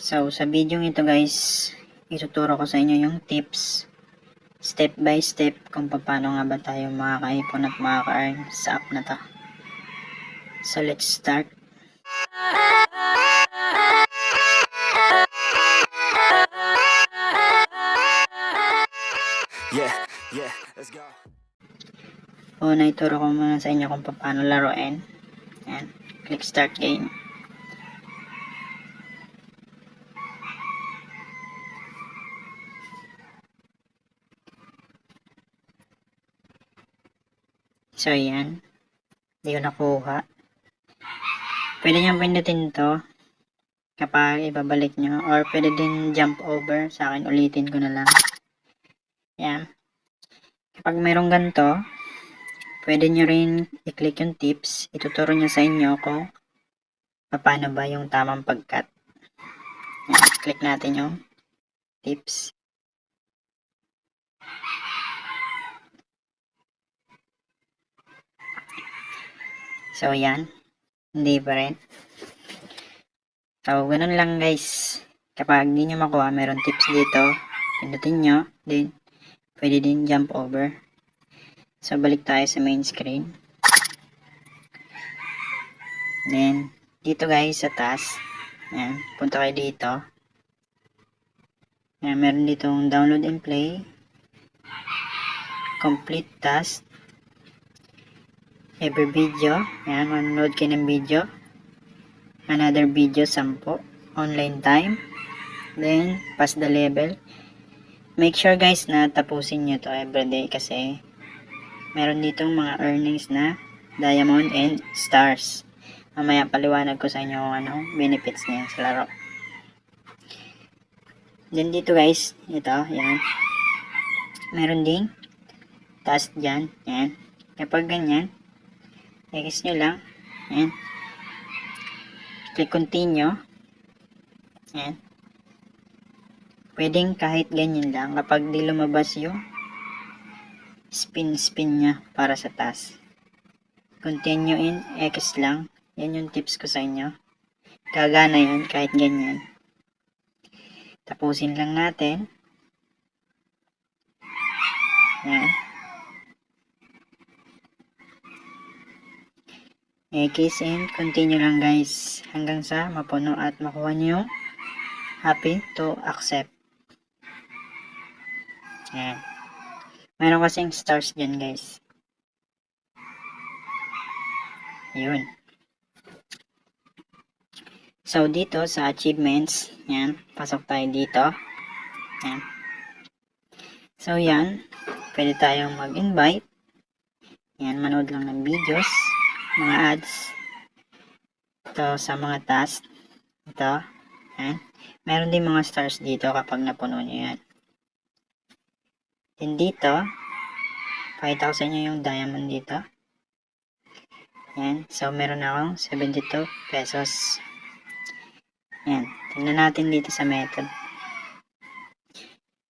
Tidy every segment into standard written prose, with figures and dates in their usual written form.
So, sa video ito guys, ituturo ko sa inyo yung tips, step by step, kung paano nga ba tayo makakaipon at makaka-earn sa app na to. So, let's start. Yeah, let's go. Una, ituro ko muna sa inyo kung paano laruin. Yan, click start game. So, yan. Hindi ko nakuha. Pwede nyo pindutin to kapag ibabalik nyo. Or pwede din jump over. Sa akin, ulitin ko na lang. Yan. Kapag mayroong ganito, pwede nyo rin i-click yung tips. Ituturo nyo sa inyo kung paano ba yung tamang pag-cut. Yan. Click natin yung tips. So, yan. Hindi pa rin. So, ganun lang guys. Kapag hindi nyo makuha, meron tips dito. Pindutin nyo. Then, pwede din jump over. So, balik tayo sa main screen. Then, dito guys sa taas. Yan. Punta kayo dito. Yan. Meron ditong download and play. Complete task. Every video. Yan. Manonood kayo ng video. Another video 10. Online time. Then, pass the level. Make sure guys na tapusin nyo to everyday kasi meron ditong mga earnings na diamond and stars. Mamaya paliwanag ko sa inyo kung ano benefits niya sa laro. Then dito guys, ito, yan. Meron ding task dyan, yan. Kapag ganyan, i-kiss nyo lang, yan. Click continue. Yan. Pwedeng kahit ganyan lang kapag di lumabas yung spin niya para sa task. Continue in X lang. Yan yung tips ko sa inyo. Gagana yan kahit ganyan. Tapusin lang natin. Yan. X and continue lang guys. Hanggang sa mapuno at makuha nyo yung happy to accept. Yan. Meron kasing stars dyan guys. Yun. So, dito sa achievements, yan, pasok tayo dito. Yan. So, yan, pwede tayong mag-invite. Yan, manood lang ng videos, mga ads. Ito sa mga tasks. Ito, yan. Meron din mga stars dito kapag napuno nyo yan. Then dito, 5,000 nyo yung diamond dito. Yan, so meron akong 72 pesos. Yan, tingnan natin dito sa method.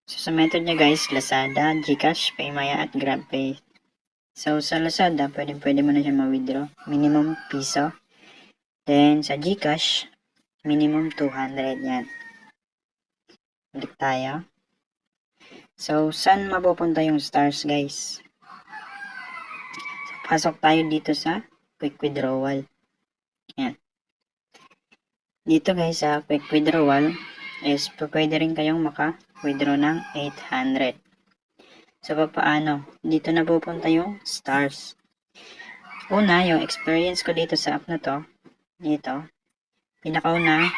So, sa method niya guys, Lazada, GCash, Paymaya, at GrabPay. So, sa Lazada, pwede mo na siya ma-withdraw. Minimum piso. Then, sa GCash, minimum 200 yan. Balik tayo. So, saan mapupunta yung stars guys? So, pasok tayo dito sa quick withdrawal. Yan. Dito guys sa quick withdrawal is pwede rin kayong maka-withdraw ng 800. So paano? Dito na pupunta yung stars. Una, yung experience ko dito sa app na to, dito, pinakauna,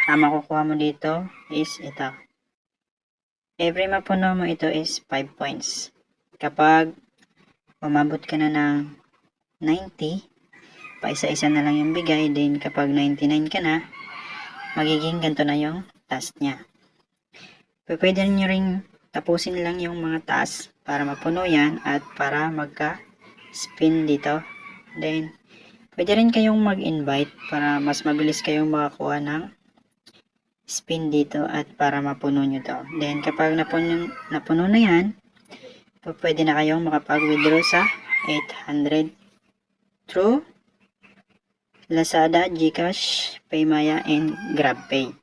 ang makukuha mo dito is ito. Every mapuno mo ito is 5 points. Kapag umabot ka na ng 90, pa isa-isa na lang yung bigay, then kapag 99 ka na, magiging ganito na yung task niya. Pwede nyo rin tapusin lang yung mga task para mapuno yan at para magka-spin dito. Then, pwede rin kayong mag-invite para mas mabilis kayong makakuha ng spin dito at para mapuno nyo to. Then, kapag napuno na yan, pwede na kayong makapag-withdraw sa 800 through Lazada, GCash, Paymaya, and GrabPay.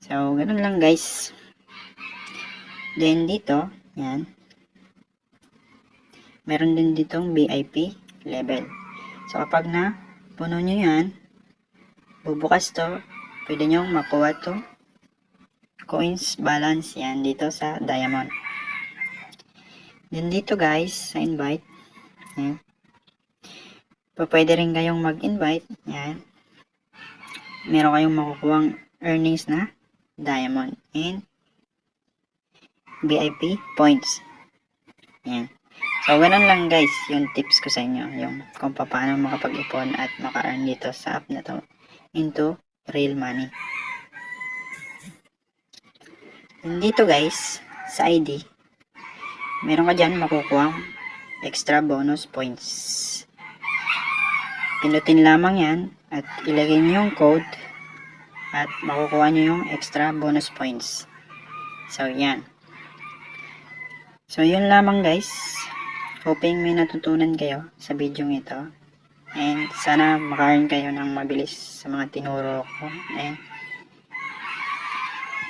So, ganun lang guys. Then, dito, yan. Meron din ditong VIP level. So, kapag na puno nyo yan, bubukas to, pwede nyo makuha to coins balance yan dito sa diamond. Then, dito guys, sa invite, yan. Pwede rin kayong mag-invite, yan. Meron kayong makukuhang earnings na diamond and VIP points. Yan. So, ganun lang guys, yung tips ko sa inyo, yung kung paano makapag-ipon at maka-earn dito sa app na to into real money. And dito guys, sa ID, meron ka dyan makukuhang extra bonus points. Pinutin lamang yan at ilagay nyo yung code at makukuha nyo yung extra bonus points. So, yan. So, yun lamang guys. Hoping may natutunan kayo sa video ito. And sana maka-earn kayo ng mabilis sa mga tinuro ko. And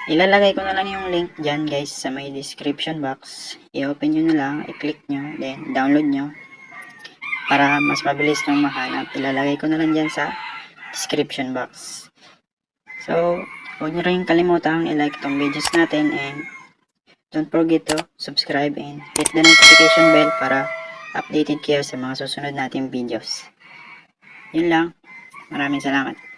ilalagay ko na lang yung link dyan guys sa may description box. I-open nyo na lang, i-click nyo, then download nyo. Para mas mabilis nyo mahanap. Ilalagay ko na lang dyan sa description box. So, huwag nyo rin kalimutang i-like itong videos natin and don't forget to subscribe and hit the notification bell para updated kayo sa mga susunod nating videos. Yun lang. Maraming salamat.